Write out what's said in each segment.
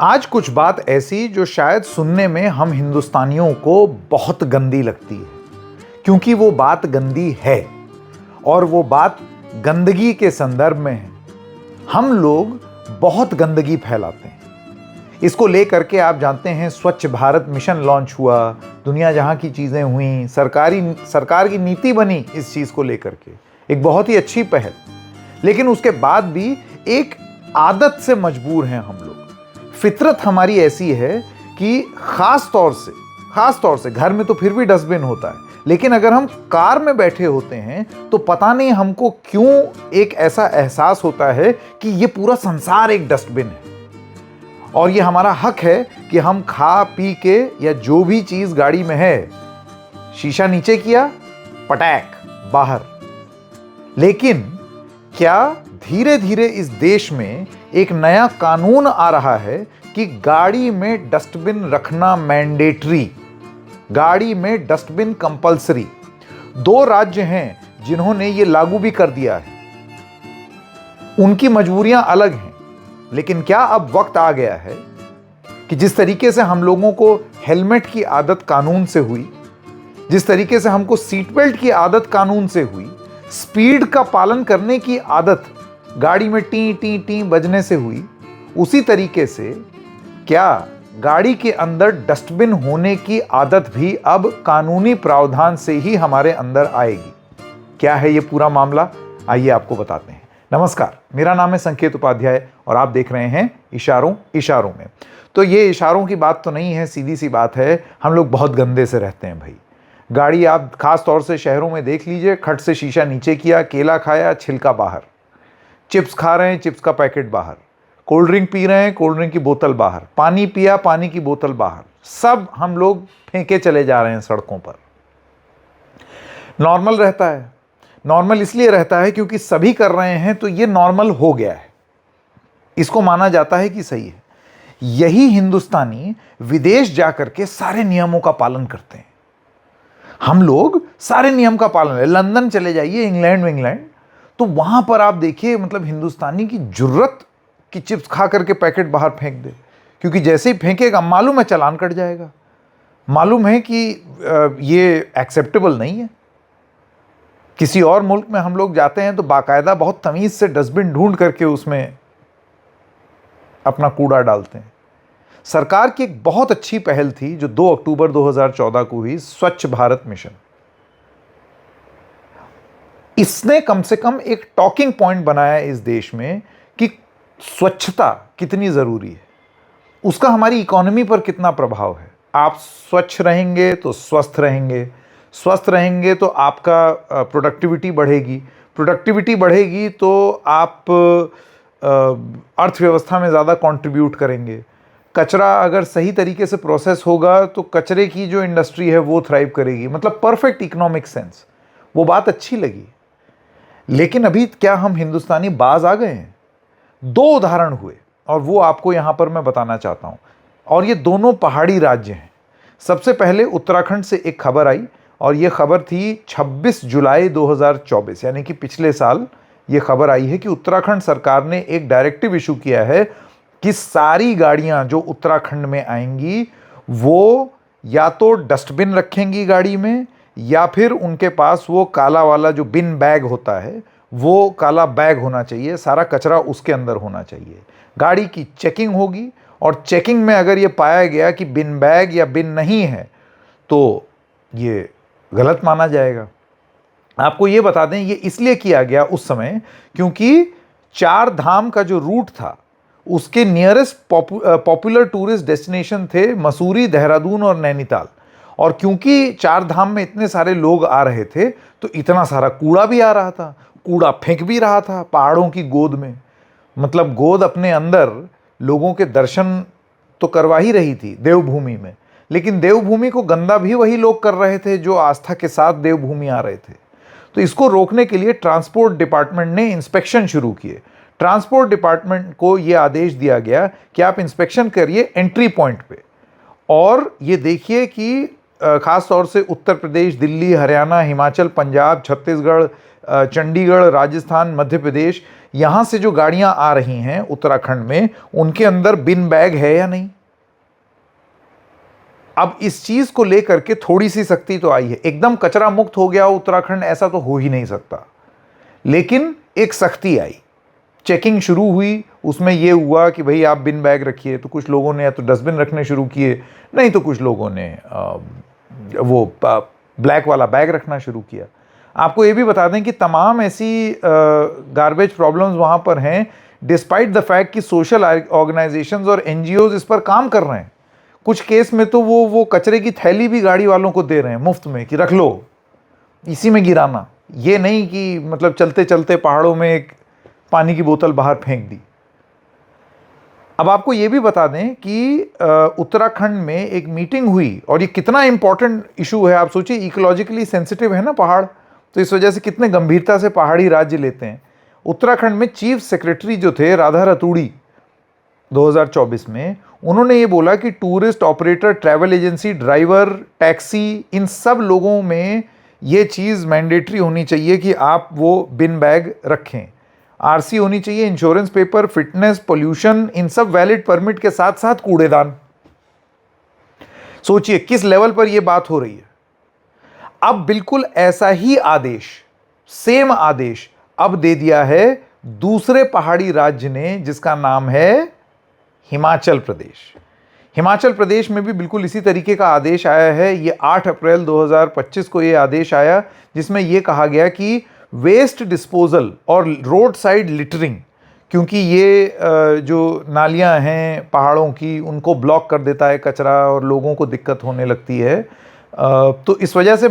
आज कुछ बात ऐसी जो शायद सुनने में हम हिंदुस्तानियों को बहुत गंदी लगती है, क्योंकि वो बात गंदी है और वो बात गंदगी के संदर्भ में है। हम लोग बहुत गंदगी फैलाते हैं। इसको लेकर के आप जानते हैं स्वच्छ भारत मिशन लॉन्च हुआ, दुनिया जहां की चीजें हुई, सरकार की नीति बनी इस चीज को लेकर के, एक बहुत ही अच्छी पहल। लेकिन उसके बाद भी एक आदत से मजबूर हैं हम लोग। फितरत हमारी ऐसी है कि खास तौर से घर में तो फिर भी डस्टबिन होता है, लेकिन अगर हम कार में बैठे होते हैं तो पता नहीं हमको क्यों एक ऐसा एहसास होता है कि ये पूरा संसार एक डस्टबिन है और ये हमारा हक है कि हम खा पी के या जो भी चीज गाड़ी में है, शीशा नीचे किया, पटैक बाहर। लेकिन क्या धीरे धीरे इस देश में एक नया कानून आ रहा है कि गाड़ी में डस्टबिन रखना मैंडेटरी, गाड़ी में डस्टबिन कंपलसरी। 2 राज्य हैं जिन्होंने ये लागू भी कर दिया है। उनकी मजबूरियां अलग हैं, लेकिन क्या अब वक्त आ गया है कि जिस तरीके से हम लोगों को हेलमेट की आदत कानून से हुई, जिस तरीके से हमको सीट बेल्ट की आदत कानून से हुई, स्पीड का पालन करने की आदत गाड़ी में टी टी टी बजने से हुई, उसी तरीके से क्या गाड़ी के अंदर डस्टबिन होने की आदत भी अब कानूनी प्रावधान से ही हमारे अंदर आएगी। क्या है ये पूरा मामला, आइए आपको बताते हैं। नमस्कार, मेरा नाम है संकेत उपाध्याय और आप देख रहे हैं इशारों में। तो ये इशारों की बात तो नहीं है, सीधी सी बात है, हम लोग बहुत गंदे से रहते हैं भाई। गाड़ी आप खास तौर से शहरों में देख लीजिए, खट से शीशा नीचे किया, केला खाया, छिलका बाहर, चिप्स खा रहे हैं, चिप्स का पैकेट बाहर, कोल्ड ड्रिंक पी रहे हैं, कोल्ड ड्रिंक की बोतल बाहर, पानी पिया, पानी की बोतल बाहर, सब हम लोग फेंके चले जा रहे हैं सड़कों पर। नॉर्मल रहता है, नॉर्मल इसलिए रहता है क्योंकि सभी कर रहे हैं तो ये नॉर्मल हो गया है, इसको माना जाता है कि सही है। यही हिंदुस्तानी विदेश जाकर के सारे नियमों का पालन करते हैं। हम लोग सारे नियम का पालन है, लंदन चले जाइए, इंग्लैंड, तो वहां पर आप देखिए, मतलब हिंदुस्तानी की जुर्रत कि चिप्स खा करके पैकेट बाहर फेंक दे, क्योंकि जैसे ही फेंकेगा मालूम है चालान कट जाएगा, मालूम है कि ये एक्सेप्टेबल नहीं है। किसी और मुल्क में हम लोग जाते हैं तो बाकायदा बहुत तमीज से डस्टबिन ढूंढ करके उसमें अपना कूड़ा डालते हैं। सरकार की एक बहुत अच्छी पहल थी जो 2 अक्टूबर 2014 को हुई, स्वच्छ भारत मिशन। इसने कम से कम एक टॉकिंग पॉइंट बनाया इस देश में कि स्वच्छता कितनी जरूरी है, उसका हमारी इकोनॉमी पर कितना प्रभाव है। आप स्वच्छ रहेंगे तो स्वस्थ रहेंगे, स्वस्थ रहेंगे तो आपका प्रोडक्टिविटी बढ़ेगी तो आप अर्थव्यवस्था में ज़्यादा कंट्रीब्यूट करेंगे। कचरा अगर सही तरीके से प्रोसेस होगा तो कचरे की जो इंडस्ट्री है वो थ्राइव करेगी, मतलब परफेक्ट इकोनॉमिक सेंस। वो बात अच्छी लगी। लेकिन अभी क्या हम हिंदुस्तानी बाज आ गए हैं? 2 उदाहरण हुए और वो आपको यहां पर मैं बताना चाहता हूं, और ये दोनों पहाड़ी राज्य हैं। सबसे पहले उत्तराखंड से एक खबर आई और ये खबर थी 26 जुलाई 2024, यानी कि पिछले साल ये खबर आई है कि उत्तराखंड सरकार ने एक डायरेक्टिव इशू किया है कि सारी गाड़ियां जो उत्तराखंड में आएंगी वो या तो डस्टबिन रखेंगी गाड़ी में, या फिर उनके पास वो काला वाला जो बिन बैग होता है वो काला बैग होना चाहिए, सारा कचरा उसके अंदर होना चाहिए। गाड़ी की चेकिंग होगी और चेकिंग में अगर ये पाया गया कि बिन बैग या बिन नहीं है तो ये गलत माना जाएगा। आपको ये बता दें, ये इसलिए किया गया उस समय क्योंकि 4 धाम का जो रूट था उसके नियरेस्ट पॉपुलर टूरिस्ट डेस्टिनेशन थे मसूरी, देहरादून और नैनीताल। और क्योंकि 4 धाम में इतने सारे लोग आ रहे थे तो इतना सारा कूड़ा भी आ रहा था, कूड़ा फेंक भी रहा था पहाड़ों की गोद में। मतलब गोद अपने अंदर लोगों के दर्शन तो करवा ही रही थी देवभूमि में, लेकिन देवभूमि को गंदा भी वही लोग कर रहे थे जो आस्था के साथ देवभूमि आ रहे थे। तो इसको रोकने के लिए ट्रांसपोर्ट डिपार्टमेंट ने इंस्पेक्शन शुरू किए। ट्रांसपोर्ट डिपार्टमेंट को यह आदेश दिया गया कि आप इंस्पेक्शन करिए एंट्री पॉइंट पे, और ये देखिए कि खास तौर से उत्तर प्रदेश, दिल्ली, हरियाणा, हिमाचल, पंजाब, छत्तीसगढ़, चंडीगढ़, राजस्थान, मध्य प्रदेश, यहाँ से जो गाड़ियाँ आ रही हैं उत्तराखंड में, उनके अंदर बिन बैग है या नहीं? अब इस चीज को लेकर के थोड़ी सी सख्ती तो आई है। एकदम कचरा मुक्त हो गया उत्तराखंड, ऐसा तो हो ही नहीं सकता, लेकिन एक सख्ती आई, चेकिंग शुरू हुई। उसमें यह हुआ कि भाई आप बिन बैग रखिए, तो कुछ लोगों ने या तो डस्टबिन रखने शुरू किए, नहीं तो कुछ लोगों ने वो ब्लैक वाला बैग रखना शुरू किया। आपको ये भी बता दें कि तमाम ऐसी गार्बेज प्रॉब्लम्स वहां पर हैं, डिस्पाइट द फैक्ट कि सोशल ऑर्गेनाइजेशंस और एनजीओज इस पर काम कर रहे हैं। कुछ केस में तो वो कचरे की थैली भी गाड़ी वालों को दे रहे हैं मुफ्त में कि रख लो, इसी में गिराना, ये नहीं कि मतलब चलते चलते पहाड़ों में एक पानी की बोतल बाहर फेंक दी। अब आपको ये भी बता दें कि उत्तराखंड में एक मीटिंग हुई, और ये कितना इंपॉर्टेंट इशू है, आप सोचिए, इकोलॉजिकली सेंसिटिव है ना पहाड़, तो इस वजह से कितने गंभीरता से पहाड़ी राज्य लेते हैं। उत्तराखंड में चीफ सेक्रेटरी जो थे राधा रतूड़ी 2024 में, उन्होंने ये बोला कि tourist operator, travel agency, driver, taxi, इन सब लोगों में ये चीज़ मैंडेटरी होनी चाहिए कि आप वो बिन बैग रखें। आरसी होनी चाहिए, इंश्योरेंस पेपर, फिटनेस, पोल्यूशन, इन सब वैलिड परमिट के साथ साथ कूड़ेदान। सोचिए किस लेवल पर यह बात हो रही है। अब बिल्कुल ऐसा ही आदेश, सेम आदेश अब दे दिया है दूसरे पहाड़ी राज्य ने, जिसका नाम है हिमाचल प्रदेश। हिमाचल प्रदेश में भी बिल्कुल इसी तरीके का आदेश आया है। ये 8 अप्रैल 2025 को ये आदेश आया, जिसमें ये कहा गया कि वेस्ट डिस्पोजल और रोड साइड लिटरिंग, क्योंकि ये जो नालियां हैं पहाड़ों की, उनको ब्लॉक कर देता है कचरा और लोगों को दिक्कत होने लगती है, तो इस वजह से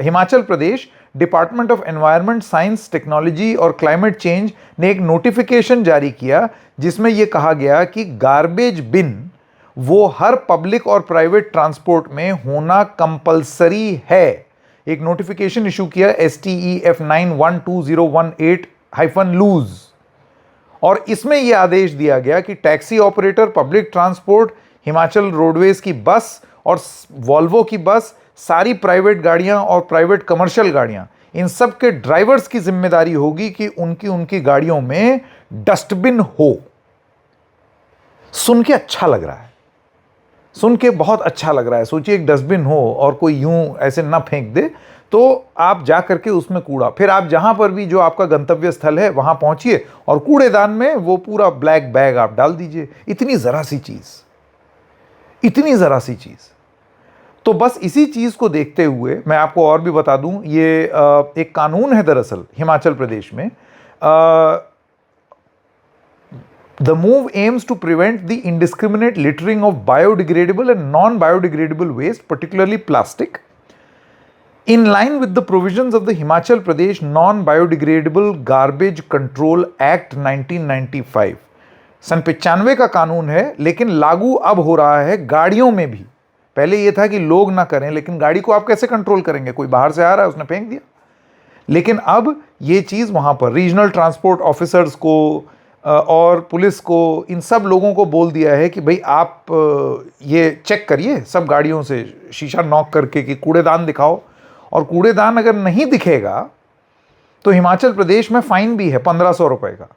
Himachal Pradesh department of environment, science, technology और क्लाइमेट चेंज ने एक नोटिफिकेशन जारी किया, जिसमें यह कहा गया कि गार्बेज बिन वो हर पब्लिक और प्राइवेट ट्रांसपोर्ट में होना कंपलसरी है। एक नोटिफिकेशन इशू किया STEF 912018-लूज, और इसमें यह आदेश दिया गया कि taxi operator, public transport, Himachal roadways की बस और वॉल्वो की बस, सारी प्राइवेट गाड़ियां और प्राइवेट कमर्शियल गाड़ियां, इन सब के ड्राइवर्स की जिम्मेदारी होगी कि उनकी गाड़ियों में डस्टबिन हो। सुन के अच्छा लग रहा है, सुन के बहुत अच्छा लग रहा है। सोचिए एक डस्टबिन हो और कोई यूं ऐसे ना फेंक दे, तो आप जा करके उसमें कूड़ा, फिर आप जहां पर भी जो आपका गंतव्य स्थल है वहां पहुंचिए और कूड़ेदान में वो पूरा ब्लैक बैग आप डाल दीजिए। इतनी जरा सी चीज, इतनी जरा सी चीज। तो बस इसी चीज को देखते हुए मैं आपको और भी बता दूं, ये एक कानून है दरअसल हिमाचल प्रदेश में। The move aims to prevent the indiscriminate littering of biodegradable and non-biodegradable waste, particularly plastic, in line with the provisions of the Himachal Pradesh Non-Biodegradable Garbage Control Act 1995। सन 95 का कानून है, लेकिन लागू अब हो रहा है गाड़ियों में भी। पहले यह था कि लोग ना करें, लेकिन गाड़ी को आप कैसे कंट्रोल करेंगे? कोई बाहर से आ रहा है, उसने फेंक दिया। लेकिन अब ये चीज वहां पर रीजनल ट्रांसपोर्ट ऑफिसर्स को और पुलिस को, इन सब लोगों को बोल दिया है कि भाई आप ये चेक करिए सब गाड़ियों से, शीशा नॉक करके कि कूड़ेदान दिखाओ, और कूड़ेदान अगर नहीं दिखेगा तो हिमाचल प्रदेश में फाइन भी है 1500 रुपए का।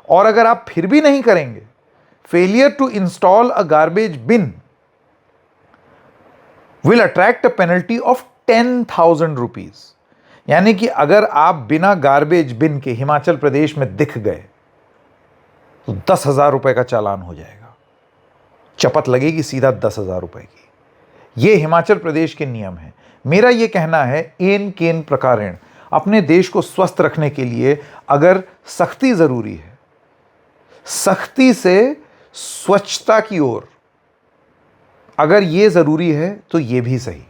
और अगर आप फिर भी नहीं करेंगे, failure to install a garbage bin will attract a penalty of 10,000 rupees. यानी कि अगर आप बिना गार्बेज बिन के हिमाचल प्रदेश में दिख गए तो 10,000 रुपए का चालान हो जाएगा, चपत लगेगी सीधा 10,000 रुपए की। यह हिमाचल प्रदेश के नियम है। मेरा यह कहना है, एन केन प्रकारेण, अपने देश को स्वस्थ रखने के लिए अगर सख्ती जरूरी है, सख्ती से स्वच्छता की ओर अगर यह जरूरी है तो यह भी सही।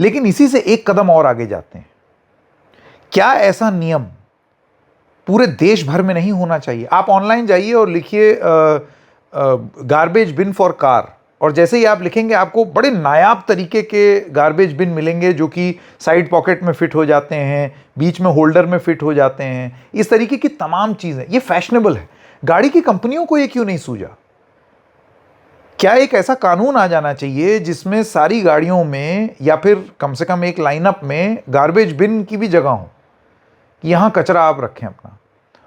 लेकिन इसी से एक कदम और आगे जाते हैं। क्या ऐसा नियम पूरे देश भर में नहीं होना चाहिए? आप ऑनलाइन जाइए और लिखिए गार्बेज बिन फॉर कार, और जैसे ही आप लिखेंगे आपको बड़े नायाब तरीके के गार्बेज बिन मिलेंगे, जो कि साइड पॉकेट में फिट हो जाते हैं, बीच में होल्डर में फिट हो जाते हैं, इस तरीके की तमाम चीजें। ये फैशनेबल है। गाड़ी की कंपनियों को ये क्यों नहीं सूझा? क्या एक ऐसा कानून आ जाना चाहिए जिसमें सारी गाड़ियों में, या फिर कम से कम एक लाइनअप में गार्बेज बिन की भी जगह हो? कि यहाँ कचरा आप रखें अपना,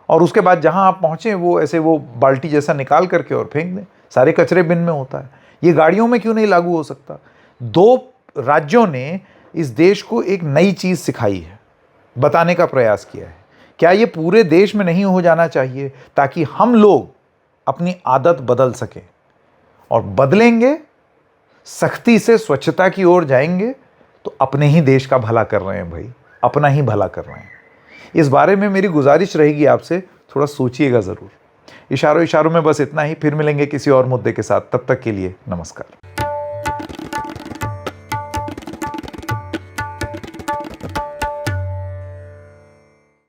और उसके बाद जहाँ आप पहुँचें वो ऐसे वो बाल्टी जैसा निकाल करके और फेंक दें। सारे कचरे बिन में होता है। ये गाड़ियों में क्यों नहीं लागू हो सकता? 2 राज्यों ने इस देश को एक नई चीज़ सिखाई है, बताने का प्रयास किया है। क्या ये पूरे देश में नहीं हो जाना चाहिए, ताकि हम लोग अपनी आदत बदल सकें? और बदलेंगे, सख्ती से स्वच्छता की ओर जाएंगे, तो अपने ही देश का भला कर रहे हैं भाई, अपना ही भला कर रहे हैं। इस बारे में मेरी गुजारिश रहेगी आपसे, थोड़ा सोचिएगा ज़रूर। इशारों इशारों में बस इतना ही। फिर मिलेंगे किसी और मुद्दे के साथ। तब तक के लिए नमस्कार।